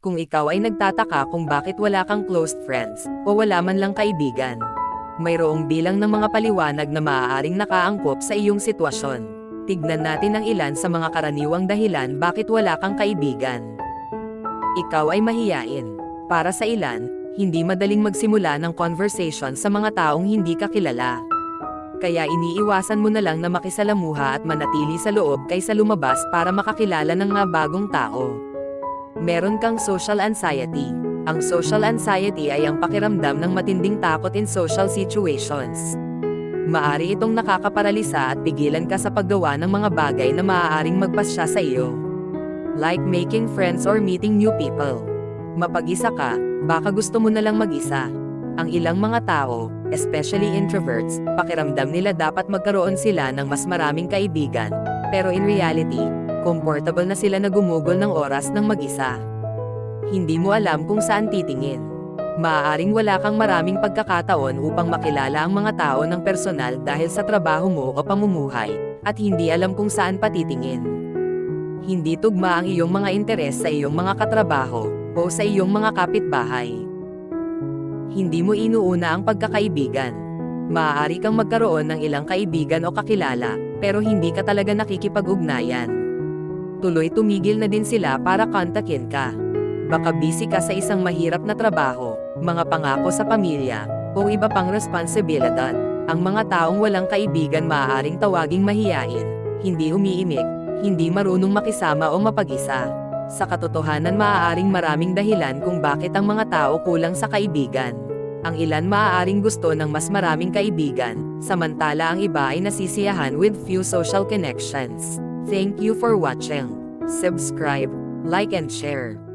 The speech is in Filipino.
Kung ikaw ay nagtataka kung bakit wala kang close friends, o wala man lang kaibigan, mayroong bilang ng mga paliwanag na maaaring nakaangkop sa iyong sitwasyon. Tignan natin ang ilan sa mga karaniwang dahilan bakit wala kang kaibigan. Ikaw ay mahiyain. Para sa ilan, hindi madaling magsimula ng conversation sa mga taong hindi ka kilala. Kaya iniiwasan mo na lang na makisalamuha at manatili sa loob kaysa lumabas para makakilala ng mga bagong tao. Meron kang social anxiety. Ang social anxiety ay ang pakiramdam ng matinding takot in social situations. Maari itong nakakaparalisa at pigilan ka sa paggawa ng mga bagay na maaaring magpasya sa iyo. Like making friends or meeting new people. Mapag-isa ka, baka gusto mo na lang mag-isa. Ang ilang mga tao, especially introverts, pakiramdam nila dapat magkaroon sila ng mas maraming kaibigan, pero in reality, comfortable na sila na gumugol ng oras ng mag-isa. Hindi mo alam kung saan titingin. Maaaring wala kang maraming pagkakataon upang makilala ang mga tao ng personal dahil sa trabaho mo o pamumuhay, at hindi alam kung saan patitingin. Hindi tugma ang iyong mga interes sa iyong mga katrabaho, o sa iyong mga kapitbahay. Hindi mo inuuna ang pagkakaibigan. Maaari kang magkaroon ng ilang kaibigan o kakilala, pero hindi ka talaga nakikipag-ugnayan. Tuloy tumigil na din sila para kontakin ka. Baka busy ka sa isang mahirap na trabaho, mga pangako sa pamilya, o iba pang responsibilidad. Ang mga taong walang kaibigan maaaring tawaging mahiyain, hindi umiimik, hindi marunong makisama o mapag-isa. Sa katotohanan maaaring maraming dahilan kung bakit ang mga tao kulang sa kaibigan. Ang ilan maaaring gusto ng mas maraming kaibigan, samantala ang iba ay nasisiyahan with few social connections. Thank you for watching. Subscribe, like and share.